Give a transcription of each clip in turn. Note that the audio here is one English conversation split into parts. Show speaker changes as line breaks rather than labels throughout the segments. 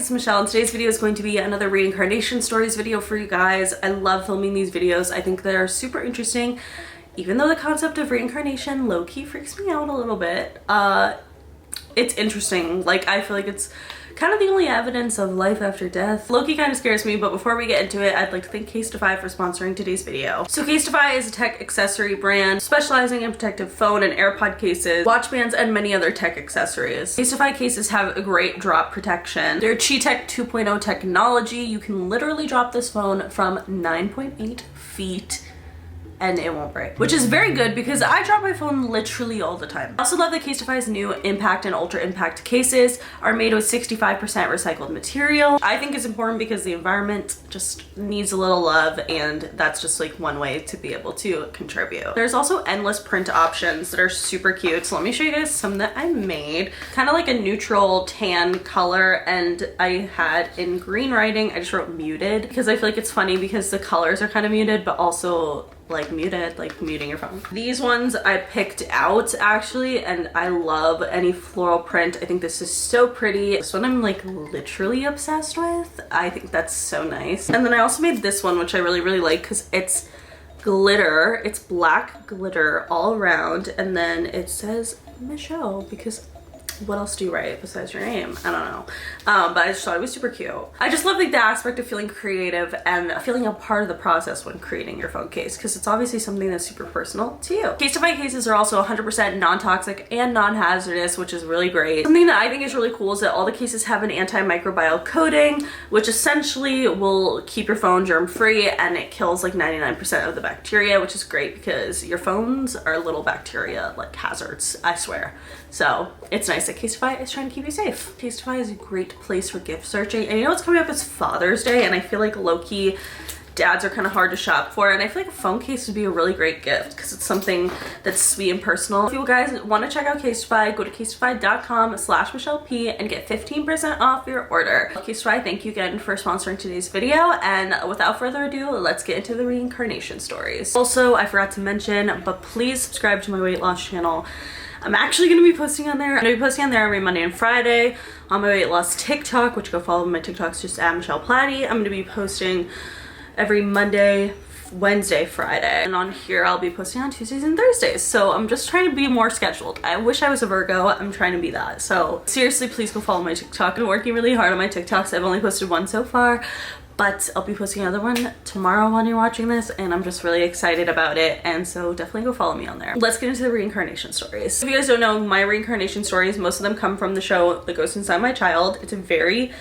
it's Michelle, and today's video is going to be another reincarnation stories video for you guys. I love filming these videos. I think they're super interesting, even though the concept of reincarnation low-key freaks me out a little bit. It's interesting. Like, I feel like it's kind of the only evidence of life after death. Low-key kind of scares me, but before we get into it, I'd like to thank Casetify for sponsoring today's video. So Casetify is a tech accessory brand specializing in protective phone and AirPod cases, watch bands, and many other tech accessories. Casetify cases have a great drop protection. Their Chi-Tech 2.0 technology, you can literally drop this phone from 9.8 feet and it won't break, which is very good because I drop my phone literally all the time. I also love that Casetify's new impact and ultra impact cases are made with 65% recycled material. I think it's important because the environment just needs a little love, and that's just like one way to be able to contribute. There's also endless print options that are super cute. So let me show you guys some that I made. Kind of like a neutral tan color, and I had in green writing, I just wrote muted because I feel like it's funny because the colors are kind of muted, but also like muted, like muting your phone. These ones I picked out actually, and I love any floral print. I think this is so pretty. This one I'm like literally obsessed with. I think that's so nice. And then I also made this one, which I really like because it's glitter. It's black glitter all around, and then it says Michelle because what else do you write besides your name? I don't know. But I just thought it was super cute. I just love like the aspect of feeling creative and feeling a part of the process when creating your phone case, because it's obviously something that's super personal to you. Casetify cases are also 100% non-toxic and non-hazardous, which is really great. Something that I think is really cool is that all the cases have an antimicrobial coating, which essentially will keep your phone germ-free, and it kills like 99% of the bacteria, which is great because your phones are little bacteria like hazards, I swear. So it's nice that Casetify is trying to keep you safe. Casetify is a great place for gift searching, and you know what's coming up is Father's Day, and I feel like low-key dads are kind of hard to shop for, and I feel like a phone case would be a really great gift because it's something that's sweet and personal. If you guys want to check out Casetify, go to casetify.com/MichelleP and get 15% off your order. Casetify, thank you again for sponsoring today's video, and without further ado, let's get into the reincarnation stories. Also, I forgot to mention, but please subscribe to my weight loss channel. I'm actually going to be posting on there. I'm going to be posting on there every Monday and Friday on my weight loss TikTok, which go follow my TikToks just at Michelle Platti. I'm going to be posting every Monday, Wednesday, Friday. And on here, I'll be posting on Tuesdays and Thursdays. So I'm just trying to be more scheduled. I wish I was a Virgo. I'm trying to be that. So seriously, please go follow my TikTok. I've been working really hard on my TikToks. I've only posted one so far, but I'll be posting another one tomorrow when you're watching this, and I'm just really excited about it, and so definitely go follow me on there. Let's get into the reincarnation stories. If you guys don't know, my reincarnation stories, most of them come from the show The Ghost Inside My Child. It's a very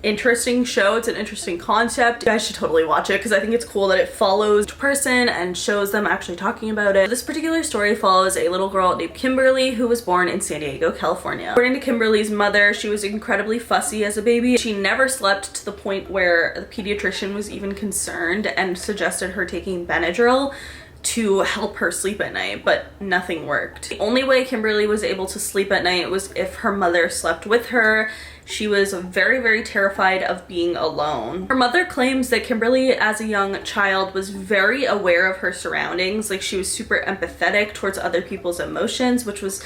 interesting show. It's an interesting concept. You guys should totally watch it because I think it's cool that it follows each person and shows them actually talking about it. This particular story follows a little girl named Kimberly who was born in San Diego, California. According to Kimberly's mother, she was incredibly fussy as a baby. She never slept to the point where the pediatrician was even concerned and suggested her taking Benadryl to help her sleep at night, but nothing worked. The only way Kimberly was able to sleep at night was if her mother slept with her. She was very terrified of being alone. Her mother claims that Kimberly, as a young child, was very aware of her surroundings. Like, she was super empathetic towards other people's emotions, which was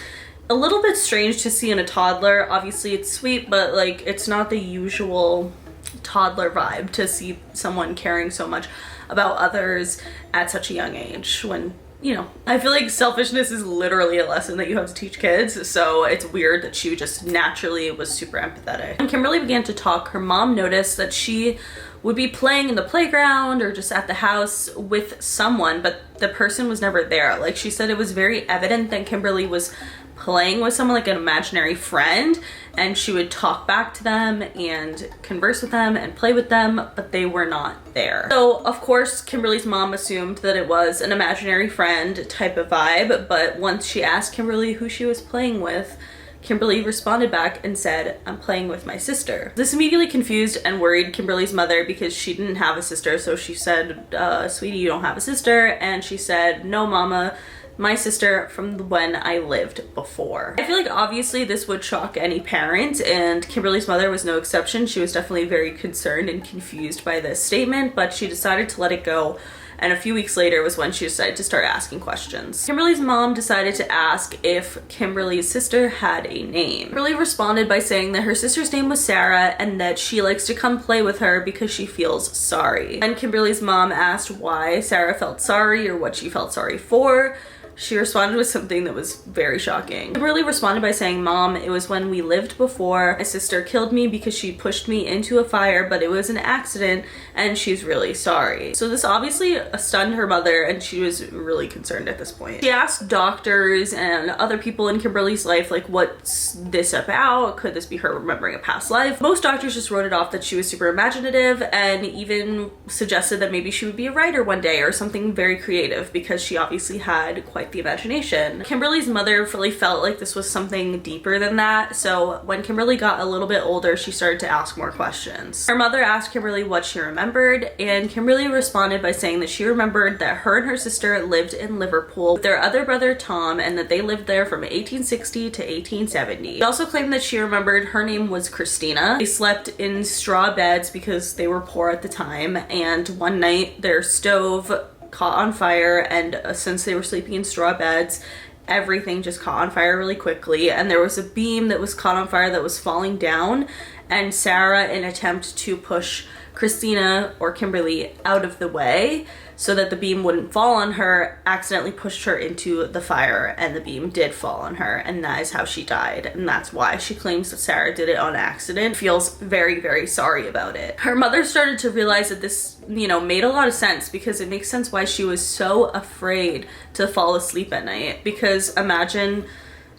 a little bit strange to see in a toddler. Obviously, it's sweet, but like, it's not the usual toddler vibe to see someone caring so much about others at such a young age when, you know, I feel like selfishness is literally a lesson that you have to teach kids, so it's weird that she just naturally was super empathetic. When Kimberly began to talk, her mom noticed that she would be playing in the playground or just at the house with someone, but the person was never there. Like, she said it was very evident that Kimberly was playing with someone, like an imaginary friend, and she would talk back to them and converse with them and play with them, but they were not there. So of course Kimberly's mom assumed that it was an imaginary friend type of vibe, but once she asked Kimberly who she was playing with, Kimberly responded back and said, "I'm playing with my sister." This immediately confused and worried Kimberly's mother because she didn't have a sister. So she said, "Sweetie, you don't have a sister?" And she said, "No, mama, my sister from when I lived before." I feel like obviously this would shock any parent, and Kimberly's mother was no exception. She was definitely very concerned and confused by this statement, but she decided to let it go and a few weeks later was when she decided to start asking questions. Kimberly's mom decided to ask if Kimberly's sister had a name. Kimberly responded by saying that her sister's name was Sarah and that she likes to come play with her because she feels sorry. And Kimberly's mom asked why Sarah felt sorry or what she felt sorry for. She responded with something that was very shocking. Kimberly responded by saying, "Mom, it was when we lived before. My sister killed me because she pushed me into a fire, but it was an accident and she's really sorry." So this obviously stunned her mother and she was really concerned at this point. She asked doctors and other people in Kimberly's life, like, what's this about? Could this be her remembering a past life? Most doctors just wrote it off that she was super imaginative and even suggested that maybe she would be a writer one day or something very creative because she obviously had quite the imagination. Kimberly's mother really felt like this was something deeper than that, so when Kimberly got a little bit older, she started to ask more questions. Her mother asked Kimberly what she remembered, and Kimberly responded by saying that she remembered that her and her sister lived in Liverpool with their other brother Tom, and that they lived there from 1860 to 1870. She also claimed that she remembered her name was Christina. They slept in straw beds because they were poor at the time, and one night their stove caught on fire, and since they were sleeping in straw beds, everything just caught on fire really quickly, and there was a beam that was caught on fire that was falling down, and Sarah, in an attempt to push Christina or Kimberly out of the way so that the beam wouldn't fall on her, accidentally pushed her into the fire, and the beam did fall on her, and that is how she died. And that's why she claims that Sarah did it on accident. Feels very, very sorry about it. Her mother started to realize that this, you know, made a lot of sense, because it makes sense why she was so afraid to fall asleep at night. Because imagine,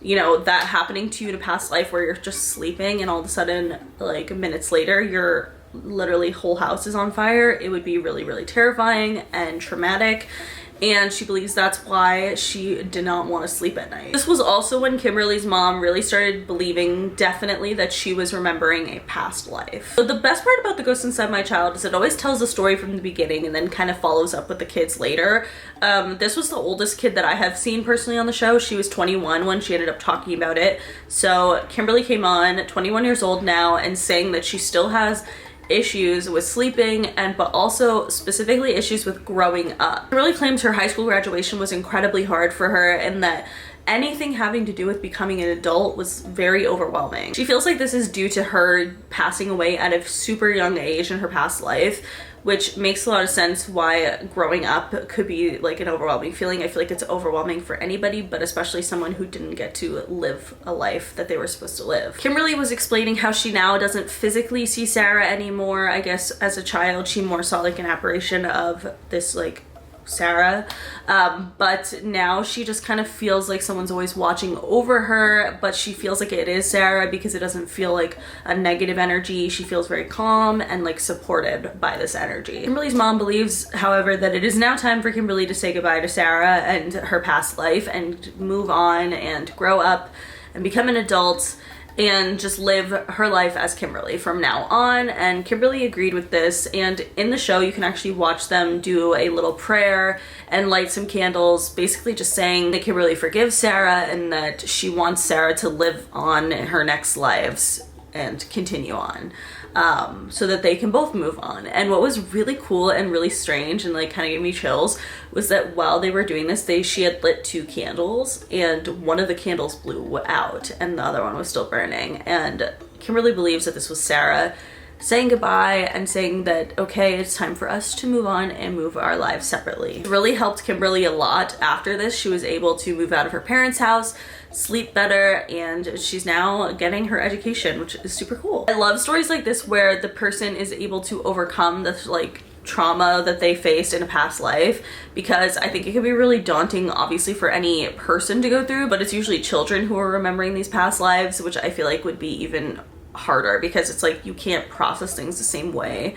you know, that happening to you in a past life where you're just sleeping and all of a sudden, like minutes later, your literally whole house is on fire. It would be really, really terrifying and traumatic, and she believes that's why she did not want to sleep at night. This was also when Kimberly's mom really started believing definitely that she was remembering a past life. So the best part about The Ghost Inside My Child is it always tells the story from the beginning and then kind of follows up with the kids later. This was the oldest kid that I have seen personally on the show. She was 21 when she ended up talking about it. So Kimberly came on, 21 years old now, and saying that she still has issues with sleeping, and but also specifically issues with growing up. She really claims her high school graduation was incredibly hard for her, and that anything having to do with becoming an adult was very overwhelming. She feels like this is due to her passing away at a super young age in her past life, which makes a lot of sense why growing up could be like an overwhelming feeling. I feel like it's overwhelming for anybody, but especially someone who didn't get to live a life that they were supposed to live. Kimberly was explaining how she now doesn't physically see Sarah anymore. I guess as a child, she more saw like an apparition of this like Sarah, but now she just kind of feels like someone's always watching over her, but she feels like it is Sarah because it doesn't feel like a negative energy. She feels very calm and like supported by this energy. Kimberly's mom believes, however, that it is now time for Kimberly to say goodbye to Sarah and her past life and move on and grow up and become an adult and just live her life as Kimberly from now on. And Kimberly agreed with this, and in the show you can actually watch them do a little prayer and light some candles, basically just saying that Kimberly forgives Sarah and that she wants Sarah to live on in her next lives and continue on, so that they can both move on. And what was really cool and really strange and like kind of gave me chills was that while they were doing this, she had lit 2 candles, and one of the candles blew out and the other one was still burning. And Kimberly believes that this was Sarah saying goodbye and saying that, okay, it's time for us to move on and move our lives separately. It really helped Kimberly a lot. After this, she was able to move out of her parents' house, sleep better, and she's now getting her education, which is super cool. I love stories like this where the person is able to overcome the like trauma that they faced in a past life, because I think it can be really daunting obviously for any person to go through, but it's usually children who are remembering these past lives, which I feel like would be even harder because it's like you can't process things the same way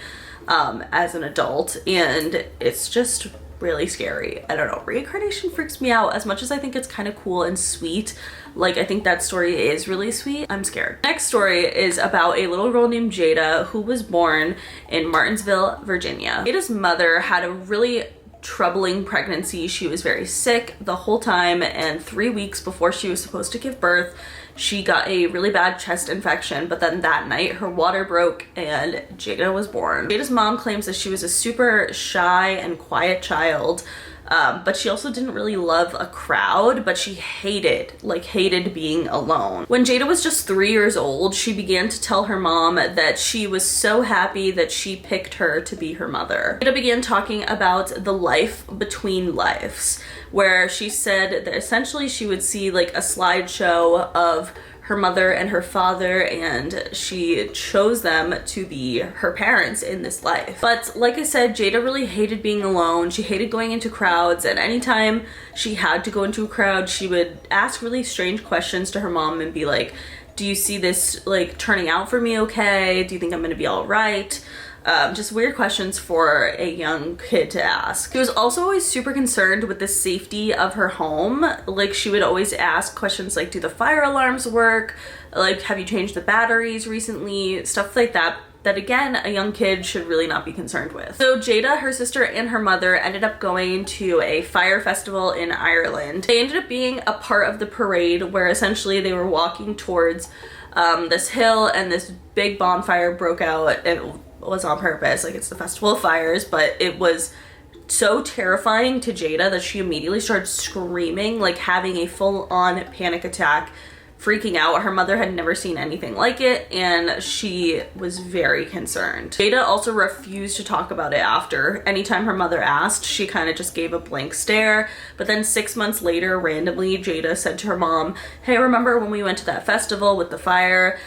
as an adult, and it's just really scary. I don't know, reincarnation freaks me out. As much as I think it's kind of cool and sweet, like I think that story is really sweet, I'm scared. Next story is about a little girl named Jada who was born in Martinsville, Virginia. Jada's mother had a really troubling pregnancy. She was very sick the whole time, and 3 weeks before she was supposed to give birth, she got a really bad chest infection, but then that night her water broke and Jada was born. Jada's mom claims that she was a super shy and quiet child, but she also didn't really love a crowd, but she hated being alone. When Jada was just 3 years old, she began to tell her mom that she was so happy that she picked her to be her mother. Jada began talking about the life between lives, where she said that essentially she would see like a slideshow of her mother and her father, and she chose them to be her parents in this life. But like I said, Jada really hated being alone. She hated going into crowds, and anytime she had to go into a crowd, she would ask really strange questions to her mom and be like, do you see this like turning out for me okay? Do you think I'm gonna be all right? Just weird questions for a young kid to ask. She was also always super concerned with the safety of her home. Like, she would always ask questions like, do the fire alarms work? Like, have you changed the batteries recently? Stuff like that, that again, a young kid should really not be concerned with. So Jada, her sister, and her mother ended up going to a fire festival in Ireland. They ended up being a part of the parade where essentially they were walking towards this hill, and this big bonfire broke out, and was on purpose. Like, it's the Festival of Fires, but it was so terrifying to Jada that she immediately started screaming, like having a full-on panic attack, freaking out. Her mother had never seen anything like it, and she was very concerned. Jada also refused to talk about it after. Anytime her mother asked, she kind of just gave a blank stare. But then 6 months later, randomly, Jada said to her mom, hey, remember when we went to that festival with the fire?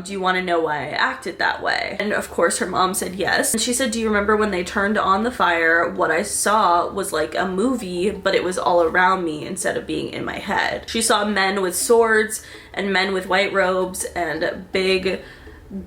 Do you want to know why I acted that way? And of course her mom said yes. And she said, do you remember when they turned on the fire, what I saw was like a movie, but it was all around me instead of being in my head. She saw men with swords and men with white robes and big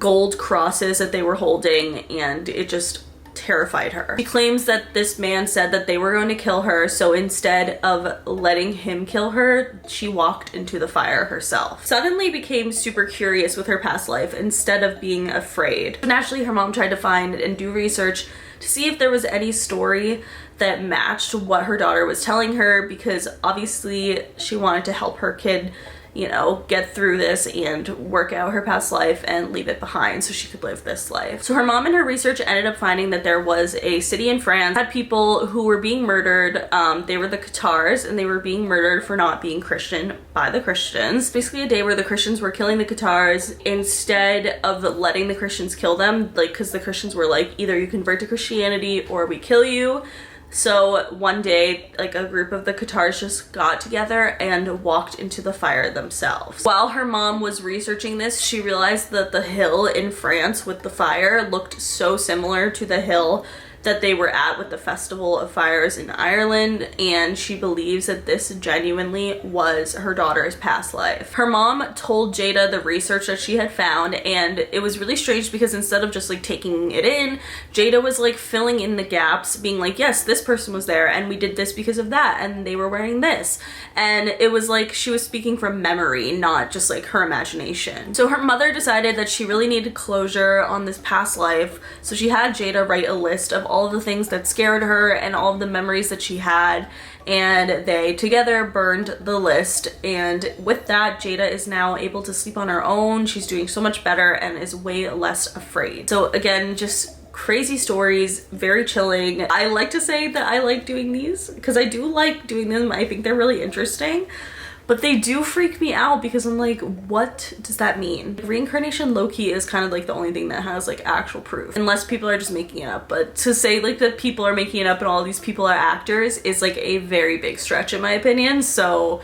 gold crosses that they were holding, and it just terrified her. She claims that this man said that they were going to kill her, so instead of letting him kill her, she walked into the fire herself. Suddenly became super curious with her past life instead of being afraid. Naturally, her mom tried to find and do research to see if there was any story that matched what her daughter was telling her, because obviously she wanted to help her kid, you know, get through this and work out her past life and leave it behind so she could live this life. So her mom in her research ended up finding that there was a city in France that had people who were being murdered. They were the Catars, and they were being murdered for not being Christian by the Christians. Basically a day where the Christians were killing the Catars instead of letting the Christians kill them, like, because the Christians were like, either you convert to Christianity or we kill you. So one day, like, a group of the Catars just got together and walked into the fire themselves. While her mom was researching this, she realized that the hill in France with the fire looked so similar to the hill that they were at with the Festival of Fires in Ireland, and she believes that this genuinely was her daughter's past life. Her mom told Jada the research that she had found, and it was really strange because instead of just like taking it in, Jada was like filling in the gaps, being like, yes, this person was there and we did this because of that, and they were wearing this. And it was like she was speaking from memory, not just like her imagination. So her mother decided that she really needed closure on this past life, so she had Jada write a list of all of the things that scared her and all of the memories that she had, and they together burned the list. And with that, Jada is now able to sleep on her own. She's doing so much better and is way less afraid. So again, just crazy stories, very chilling. I like to say that I like doing these because I do like doing them. I think they're really interesting, but they do freak me out because I'm like, what does that mean? Reincarnation low-key is kind of like the only thing that has like actual proof, unless people are just making it up. But to say like that people are making it up and all these people are actors is like a very big stretch in my opinion. So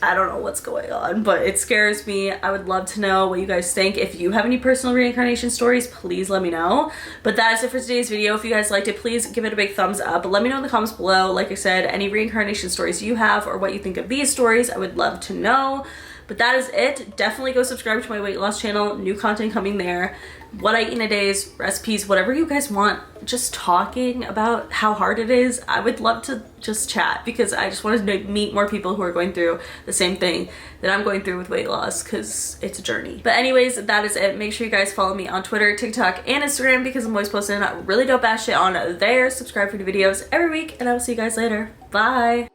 I don't know what's going on, but it scares me. I would love to know what you guys think. If you have any personal reincarnation stories, please let me know. But that is it for today's video. If you guys liked it, please give it a big thumbs up. Let me know in the comments below, like I said, any reincarnation stories you have or what you think of these stories. I would love to know. But that is it. Definitely go subscribe to my weight loss channel. New content coming there. What I eat in a day's recipes, whatever you guys want. Just talking about how hard it is. I would love to just chat because I just want to meet more people who are going through the same thing that I'm going through with weight loss, because it's a journey. But anyways, that is it. Make sure you guys follow me on Twitter, TikTok, and Instagram because I'm always posting really dope ass shit on there. Subscribe for new videos every week, and I will see you guys later. Bye.